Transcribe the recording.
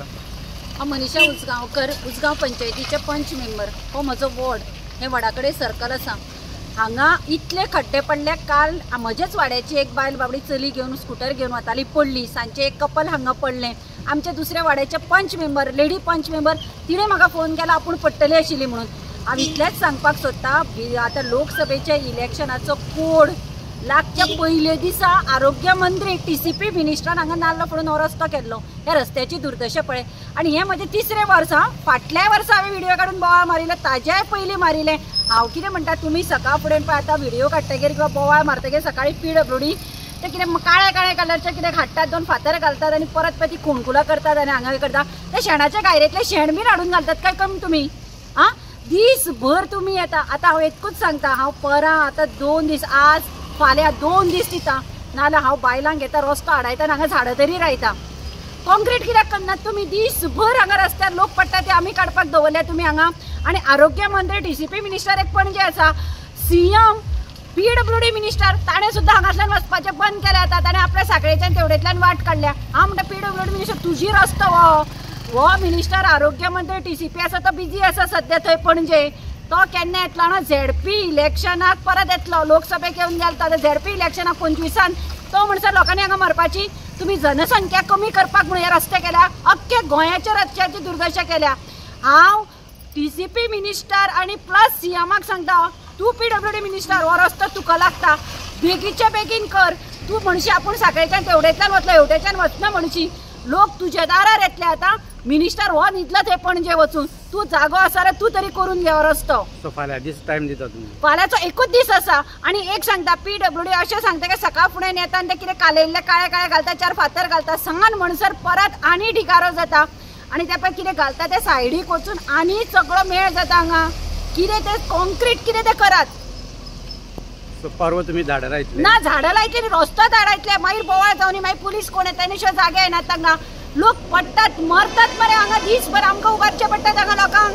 हांव मनीषा उसगांवकर, उसगांव पंचायतीचे पंच मेंबर. हो म्हजो वॉर्ड. हे वॉर्डाकडे सर्कल आसा. हांगा इतले खड्डे पडले. काल म्हजेच वाड्याची एक बायल बाबडी चली घेवन स्कूटर घेवन वताली, पडली. सांजचे एक कपल हांगा पडलें. आमचे दुसरे वाड्याचे पंच मेंबर, लेडी पंच मेंबर, तिणें म्हाका फोन केला आपूण पडटली आशिल्ली म्हणून. हांव इतलेंच सांगपाक सोदतां, आतां लोकसभेच्या इलेक्शनाचो कोड लागच्या पयले दिसा आरोग्य मंत्री TCP मिनिस्टरान हांगा नाल्ल फोडून हो रस्तो केल्लो. ह्या रस्त्याची दुर्दशा पळय. आनी हें म्हजें तिसरें वर्स. फाटल्या वर्सा हांवें व्हिडिओ काडून बोवाळ मारिल्ले, ताज्याय पयलीं मारिल्लें. हांव कितें म्हणटा, तुमी सकाळ फुडें पळय आतां व्हिडिओ काडटकीर किंवा बोवाळ मारतकीर सकाळीं PWD ते कितें काळ्या काळ्या कलरचे कितें हाडटात, 2 फातर घालतात आनी परत ती खुणकुलां करतात आनी हांगा करतात. ते शेणाच्या गायरेंतले शेण बीन हाडून घालतात काय कमी तुमी? दीसभर तुमी येता. आतां हांव एकूच सांगता, हांव परां आतां 2 दीस, आज फाल्यां 2 दीस दिता, नाल्यार हांव बायलांक घेता, रस्तो हाडायता आनी हांगा झाडां तरी रायता. कॉन्क्रीट कित्याक करनात तुमी? दीसभर हांगा रस्त्यार लोक पडटा ते आमी काडपाक दवरल्या तुमी हांगा. आनी आरोग्य मंत्री TCP मिनिस्टर एक पणजे आसा, CM PWD मिनिस्टर, ताणें सुद्दां हांगासल्यान वचपाचें बंद केलें. आतां ताणें आपल्या साखळेच्यान तेवडेंतल्यान वाट काडल्या. हांव म्हणटा PWD मिनिस्टर तुजी रस्तो हो मिनिस्टर आरोग्य मंत्री TCP आसा तो बिजी आसा सद्या थंय पणजे. तो केन्ना येतलो ना ZP इलेक्शनाक परत येतलो. लोकसभेक येवन गेलो तो ZP इलेक्शनाक 25 तो म्हणसर लोकांनी हांगा मारपाची. तुम्ही जनसंख्या कमी करपाक म्हणून हे रस्ते केल्या. अख्ख्या गोंयाच्या रस्त्याची दुर्दशा केल्या. हांव TCP मिनिस्टर आणि प्लस CMाक सांगता, तू PWD मिनिस्टर, हो रस्तो तुका लागता, बेगीचे बेगीन कर. तू म्हणशी आपूण साखळेच्यान तेवडेंतल्यान वतलो, हेवटेच्यान वचना म्हणशी. लोक तुज्या दारार येतले. आतां मिनिस्टर हो न्हिदलो थंय पणजे वचून. तू जागो आसा रे, तू तरी करून घे हो रस्तो. फाल्यां दीस टायम दिता तुमी? फाल्यांचो एकूच दीस आसा. आनी एक सांगता, PWD अशें सांगता की सकाळ फुडें येता आनी ते कितें कालयल्ले काळे काळे घालता, 4 फातर घालता. सांगान म्हणसर परत आनी ढिगारो जाता. आनी ते पळय कितें घालता ते सायडीक वचून आनी सगळो मेळ जाता हांगा. कितें ते कॉन्क्रीट कितें ते करात. परवा तुम्ही झाडां लायतले ना? झाडां लायतली, रस्तो धाडायतले, मागीर बोवाळ जावनी, मागीर पुलीस कोण येता आनी अशे जागे येनात हांगा. लोक पडटात, मरतात मरे हांगा. दीसभर आमकां उबारचें पडटात हांगा लोकांक.